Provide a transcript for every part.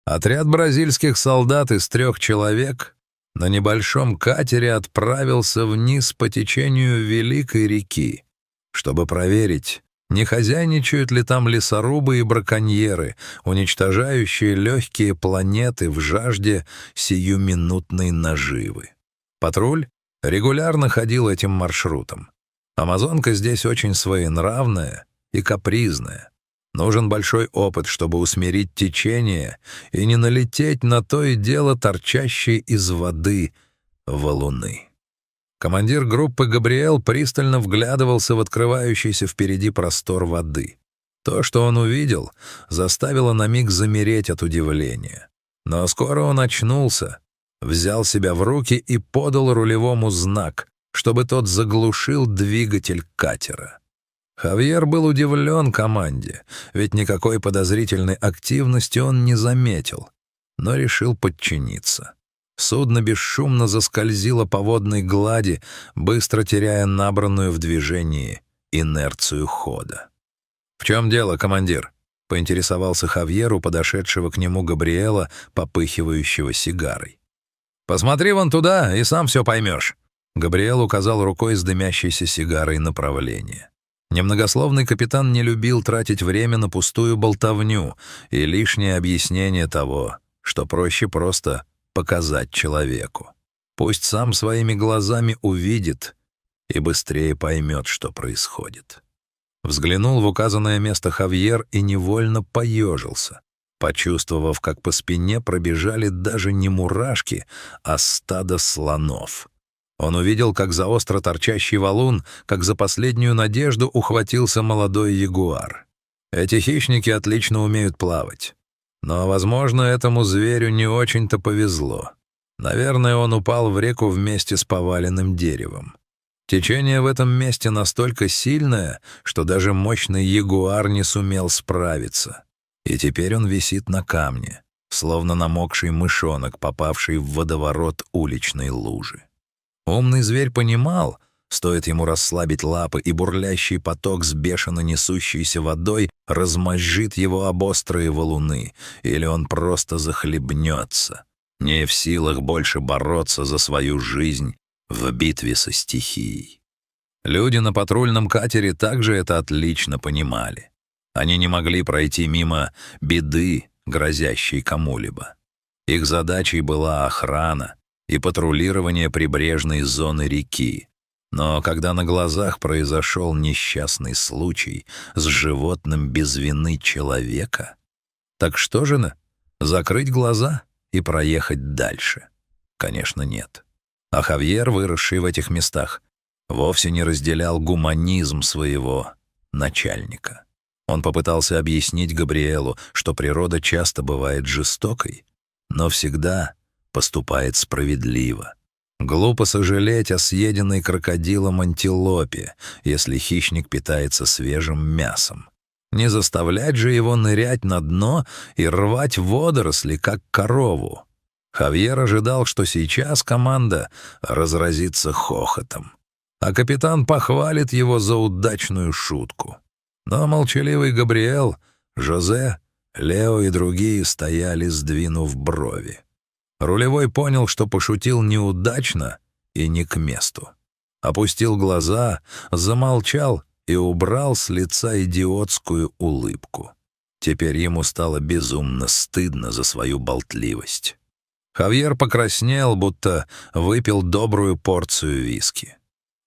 Отряд бразильских солдат из 3 человек на небольшом катере отправился вниз по течению Великой реки, чтобы проверить, не хозяйничают ли там лесорубы и браконьеры, уничтожающие легкие планеты в жажде сиюминутной наживы. Патруль регулярно ходил этим маршрутом. Амазонка здесь очень своенравная и капризная. Нужен большой опыт, чтобы усмирить течение и не налететь на то и дело торчащие из воды валуны. Командир группы Габриэл пристально вглядывался в открывающийся впереди простор воды. То, что он увидел, заставило на миг замереть от удивления. Но скоро он очнулся, взял себя в руки и подал рулевому знак, чтобы тот заглушил двигатель катера. Хавьер был удивлен команде, ведь никакой подозрительной активности он не заметил, но решил подчиниться. Судно бесшумно заскользило по водной глади, быстро теряя набранную в движении инерцию хода. «В чем дело, командир?» — поинтересовался Хавьер у подошедшего к нему Габриэла, попыхивающего сигарой. «Посмотри вон туда, и сам все поймешь». Габриэл указал рукой с дымящейся сигарой направление. Немногословный капитан не любил тратить время на пустую болтовню и лишнее объяснение того, что проще просто показать человеку. Пусть сам своими глазами увидит и быстрее поймет, что происходит. Взглянул в указанное место Хавьер и невольно поежился, почувствовав, как по спине пробежали даже не мурашки, а стадо слонов. Он увидел, как за остро торчащий валун, как за последнюю надежду ухватился молодой ягуар. Эти хищники отлично умеют плавать. Но, возможно, этому зверю не очень-то повезло. Наверное, он упал в реку вместе с поваленным деревом. Течение в этом месте настолько сильное, что даже мощный ягуар не сумел справиться. И теперь он висит на камне, словно намокший мышонок, попавший в водоворот уличной лужи. Умный зверь понимал, стоит ему расслабить лапы, и бурлящий поток с бешено несущейся водой размозжит его об острые валуны, или он просто захлебнется, не в силах больше бороться за свою жизнь в битве со стихией. Люди на патрульном катере также это отлично понимали. Они не могли пройти мимо беды, грозящей кому-либо. Их задачей была охрана и патрулирование прибрежной зоны реки. Но когда на глазах произошел несчастный случай с животным без вины человека, так что же, закрыть глаза и проехать дальше? Конечно, нет. А Хавьер, выросший в этих местах, вовсе не разделял гуманизм своего начальника. Он попытался объяснить Габриэлу, что природа часто бывает жестокой, но всегда поступает справедливо. Глупо сожалеть о съеденной крокодилом антилопе, если хищник питается свежим мясом. Не заставлять же его нырять на дно и рвать водоросли, как корову. Хавьер ожидал, что сейчас команда разразится хохотом, а капитан похвалит его за удачную шутку. Но молчаливый Габриэл, Жозе, Лео и другие стояли, сдвинув брови. Рулевой понял, что пошутил неудачно и не к месту. Опустил глаза, замолчал и убрал с лица идиотскую улыбку. Теперь ему стало безумно стыдно за свою болтливость. Хавьер покраснел, будто выпил добрую порцию виски.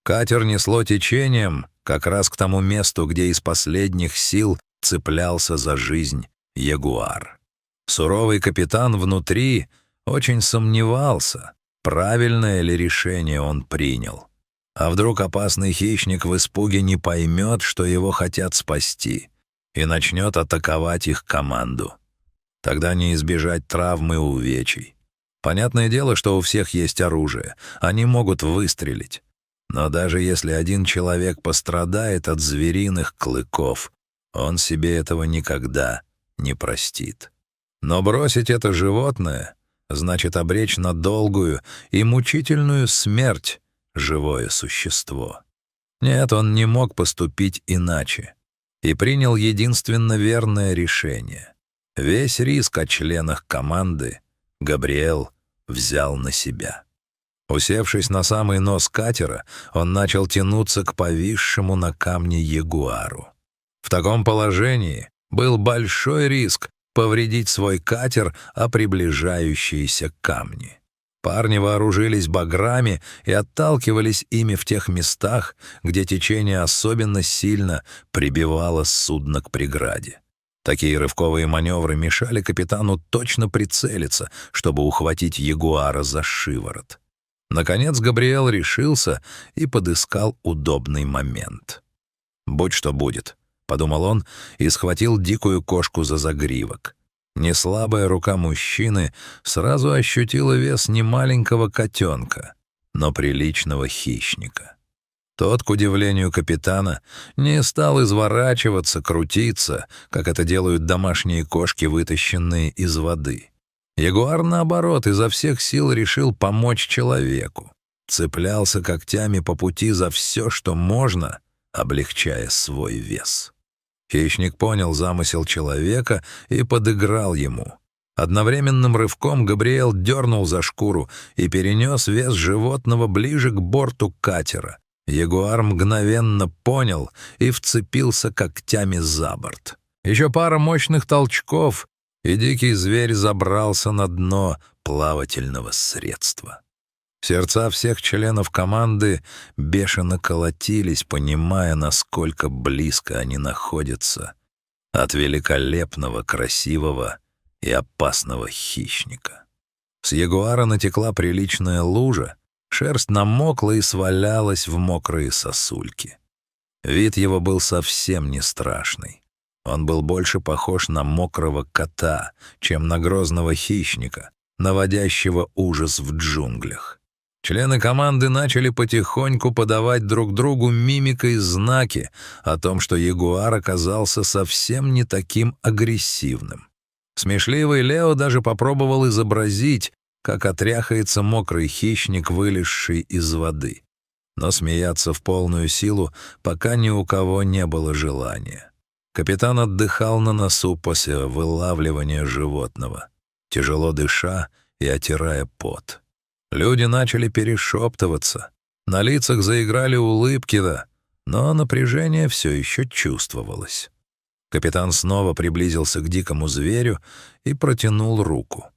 Катер несло течением как раз к тому месту, где из последних сил цеплялся за жизнь ягуар. Суровый капитан внутри очень сомневался, правильное ли решение он принял. А вдруг опасный хищник в испуге не поймет, что его хотят спасти, и начнет атаковать их команду. Тогда не избежать травмы и увечий. Понятное дело, что у всех есть оружие, они могут выстрелить. Но даже если один человек пострадает от звериных клыков, он себе этого никогда не простит. Но бросить это животное значит обречь на долгую и мучительную смерть живое существо. Нет, он не мог поступить иначе и принял единственно верное решение. Весь риск о членах команды Габриэл взял на себя. Усевшись на самый нос катера, он начал тянуться к повисшему на камне ягуару. В таком положении был большой риск повредить свой катер о приближающиеся камни. Парни вооружились баграми и отталкивались ими в тех местах, где течение особенно сильно прибивало судно к преграде. Такие рывковые маневры мешали капитану точно прицелиться, чтобы ухватить ягуара за шиворот. Наконец Габриэл решился и подыскал удобный момент. «Будь что будет», — подумал он и схватил дикую кошку за загривок. Неслабая рука мужчины сразу ощутила вес не маленького котенка, но приличного хищника. Тот, к удивлению капитана, не стал изворачиваться, крутиться, как это делают домашние кошки, вытащенные из воды. Ягуар, наоборот, изо всех сил решил помочь человеку. Цеплялся когтями по пути за все, что можно, облегчая свой вес. Хищник понял замысел человека и подыграл ему. Одновременным рывком Габриэл дернул за шкуру и перенес вес животного ближе к борту катера. Ягуар мгновенно понял и вцепился когтями за борт. Еще пара мощных толчков, и дикий зверь забрался на дно плавательного средства. Сердца всех членов команды бешено колотились, понимая, насколько близко они находятся от великолепного, красивого и опасного хищника. С ягуара натекла приличная лужа, шерсть намокла и свалялась в мокрые сосульки. Вид его был совсем не страшный. Он был больше похож на мокрого кота, чем на грозного хищника, наводящего ужас в джунглях. Члены команды начали потихоньку подавать друг другу мимикой знаки о том, что ягуар оказался совсем не таким агрессивным. Смешливый Лео даже попробовал изобразить, как отряхается мокрый хищник, вылезший из воды. Но смеяться в полную силу пока ни у кого не было желания. Капитан отдыхал на носу после вылавливания животного, тяжело дыша и отирая пот. Люди начали перешептываться, на лицах заиграли улыбки, но напряжение все еще чувствовалось. Капитан снова приблизился к дикому зверю и протянул руку.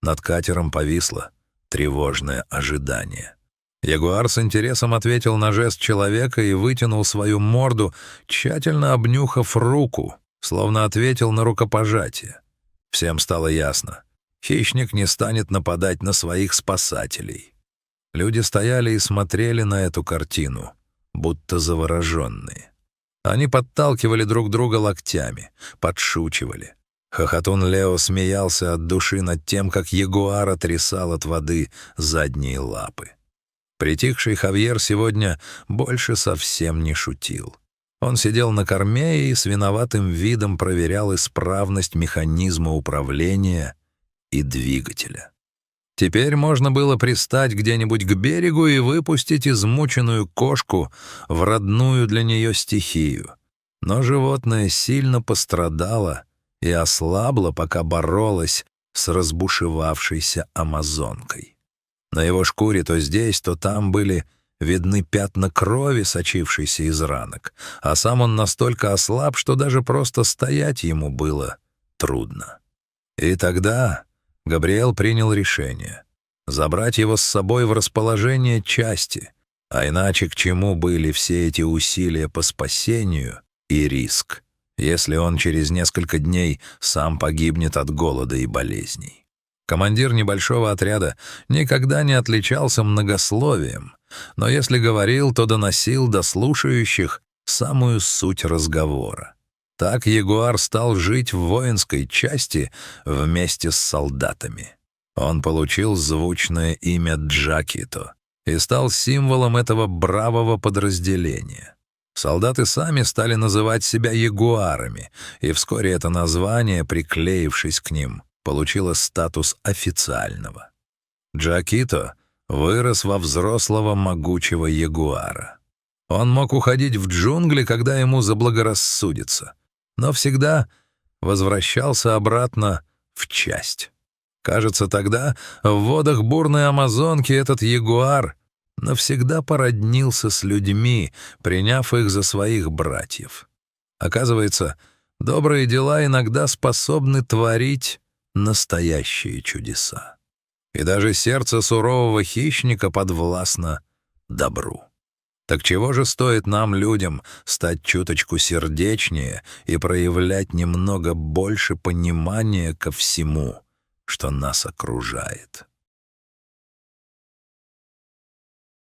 Над катером повисло тревожное ожидание. Ягуар с интересом ответил на жест человека и вытянул свою морду, тщательно обнюхав руку, словно ответил на рукопожатие. Всем стало ясно. Хищник не станет нападать на своих спасателей. Люди стояли и смотрели на эту картину, будто завороженные. Они подталкивали друг друга локтями, подшучивали. Хохотун Лео смеялся от души над тем, как ягуар трясал от воды задние лапы. Притихший Хавьер сегодня больше совсем не шутил. Он сидел на корме и с виноватым видом проверял исправность механизма управления и двигателя. Теперь можно было пристать где-нибудь к берегу и выпустить измученную кошку в родную для нее стихию. Но животное сильно пострадало и ослабло, пока боролось с разбушевавшейся амазонкой. На его шкуре то здесь, то там были видны пятна крови, сочившейся из ранок, а сам он настолько ослаб, что даже просто стоять ему было трудно. И тогда Габриэл принял решение забрать его с собой в расположение части, а иначе к чему были все эти усилия по спасению и риск, если он через несколько дней сам погибнет от голода и болезней. Командир небольшого отряда никогда не отличался многословием, но если говорил, то доносил до слушающих самую суть разговора. Так ягуар стал жить в воинской части вместе с солдатами. Он получил звучное имя Джакито и стал символом этого бравого подразделения. Солдаты сами стали называть себя ягуарами, и вскоре это название, приклеившись к ним, получило статус официального. Джакито вырос во взрослого могучего ягуара. Он мог уходить в джунгли, когда ему заблагорассудится, но всегда возвращался обратно в часть. Кажется, тогда в водах бурной Амазонки этот ягуар навсегда породнился с людьми, приняв их за своих братьев. Оказывается, добрые дела иногда способны творить настоящие чудеса. И даже сердце сурового хищника подвластно добру. Так чего же стоит нам, людям, стать чуточку сердечнее и проявлять немного больше понимания ко всему, что нас окружает?